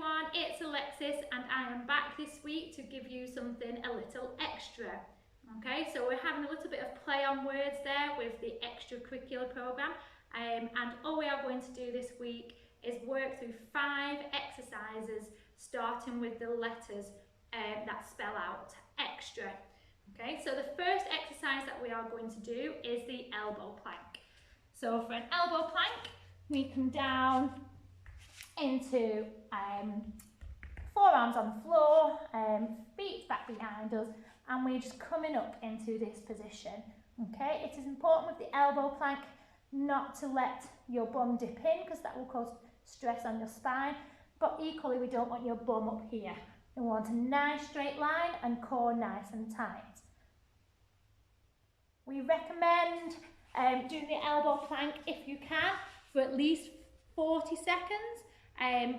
everyone, it's Alexis and I am back this week to give you something a little extra. Okay, so we're having a little bit of play on words there with the extracurricular programme, and all we are going to do this week is work through 5 exercises starting with the letters that spell out extra. Okay, so the first exercise that we are going to do is the elbow plank. So for an elbow plank, we come down into forearms on the floor, feet back behind us, and we're just coming up into this position. Okay, it is important with the elbow plank not to let your bum dip in because that will cause stress on your spine, but equally we don't want your bum up here. We want a nice straight line and core nice and tight. We recommend doing the elbow plank, if you can, for at least 40 seconds.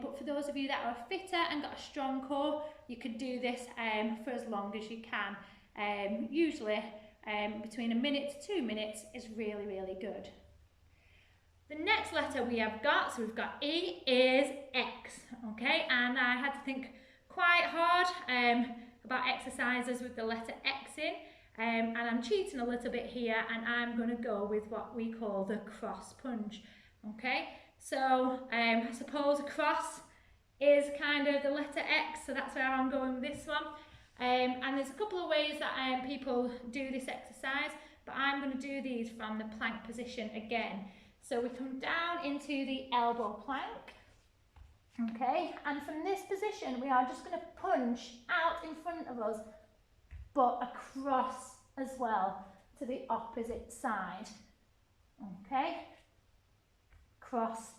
But for those of you that are fitter and got a strong core, you could do this for as long as you can. Usually between a minute to 2 minutes is really, really good. The next letter we have got, so we've got E, is X, okay? And I had to think quite hard about exercises with the letter X in. And I'm cheating a little bit here, and I'm going to go with what we call the cross punch, okay? So I suppose a cross is kind of the letter X, so that's where I'm going with this one. And there's a couple of ways that people do this exercise, but I'm going to do these from the plank position again. So we come down into the elbow plank, okay? And from this position, we are just going to punch out in front of us, but across as well to the opposite side, okay? Cross,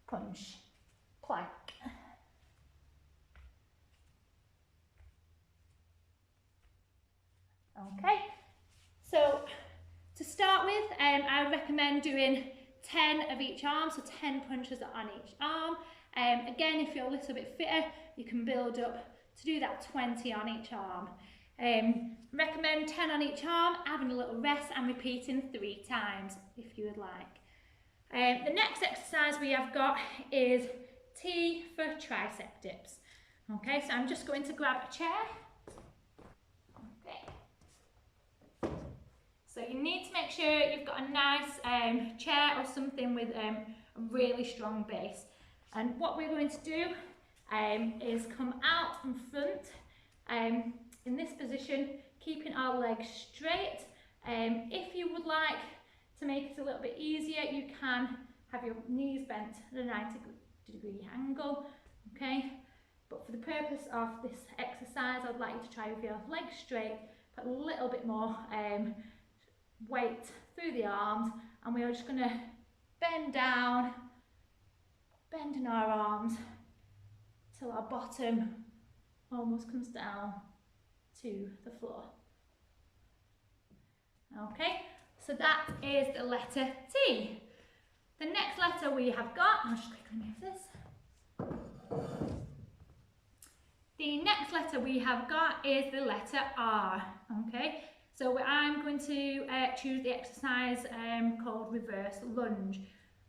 punch, plank. Okay, so to start with, I recommend doing 10 of each arm, so 10 punches on each arm. Again, if you're a little bit fitter, you can build up to do that 20 on each arm. Recommend 10 on each arm, having a little rest and repeating 3 times if you would like. The next exercise we have got is T for tricep dips. Okay, so I'm just going to grab a chair. Okay. So you need to make sure you've got a nice chair or something with a really strong base. And what we're going to do is come out in front in this position, keeping our legs straight. If you would like to make it a little bit easier, you can have your knees bent at a 90-degree angle, okay? But for the purpose of this exercise, I'd like you to try with your legs straight, put a little bit more weight through the arms, and we are just going to bend down, bending our arms till our bottom almost comes down to the floor. Okay, so that is the letter T. The next letter we have got, I'll just quickly move this. The next letter we have got is the letter R. Okay, so I'm going to choose the exercise called reverse lunge.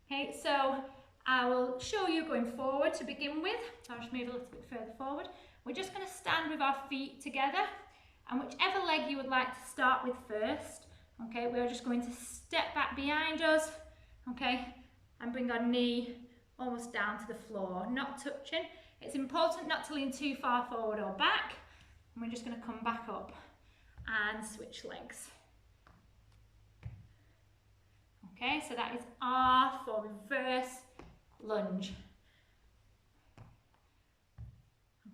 Okay, so I will show you going forward to begin with. So I'll just move a little bit further forward. We're just going to stand with our feet together, and whichever leg you would like to start with first, okay, we're just going to step back behind us, okay, and bring our knee almost down to the floor, not touching. It's important not to lean too far forward or back, and we're just going to come back up and switch legs. Okay, so that is R for reverse lunge.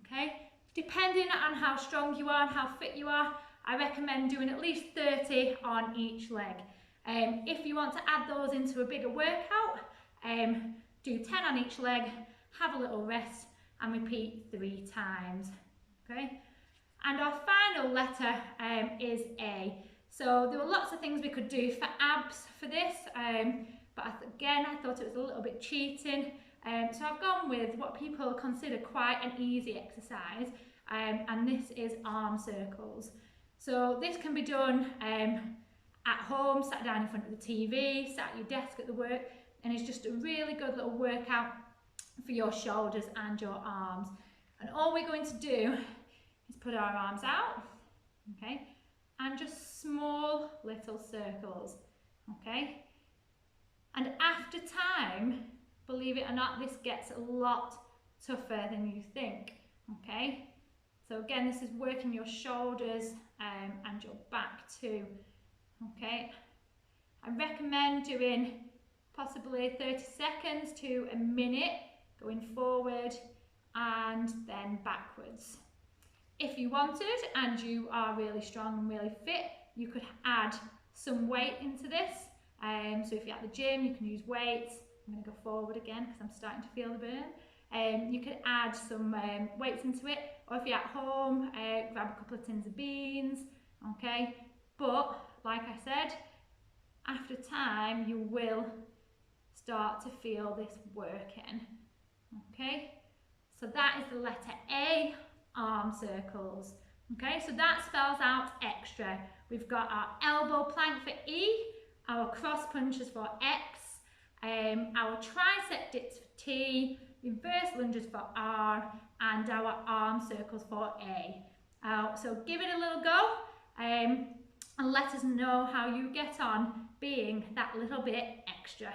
Okay, depending on how strong you are and how fit you are, I recommend doing at least 30 on each leg. If you want to add those into a bigger workout, do 10 on each leg, have a little rest, and repeat 3 times. Okay, and our final letter is A. So there were lots of things we could do for abs for this, but again, I thought it was a little bit cheating. So I've gone with what people consider quite an easy exercise, and this is arm circles. So this can be done at home, sat down in front of the TV, sat at your desk at the work, and it's just a really good little workout for your shoulders and your arms. And all we're going to do is put our arms out, okay, and just small little circles, okay. And after time, believe it or not, this gets a lot tougher than you think, okay. So again, this is working your shoulders and your back too, okay. I recommend doing possibly 30 seconds to a minute, going forward and then backwards. If you wanted and you are really strong and really fit, you could add some weight into this. So if you're at the gym, you can use weights. I'm going to go forward again because I'm starting to feel the burn. You could add some weights into it, or if you're at home, grab a couple of tins of beans, okay? But like I said, after time, you will start to feel this working, okay? So that is the letter A, arm circles, okay? So that spells out extra. We've got our elbow plank for E, our cross punches for X, our tricep dips for T, reverse lunges for R, and our arm circles for A. So give it a little go and let us know how you get on being that little bit extra.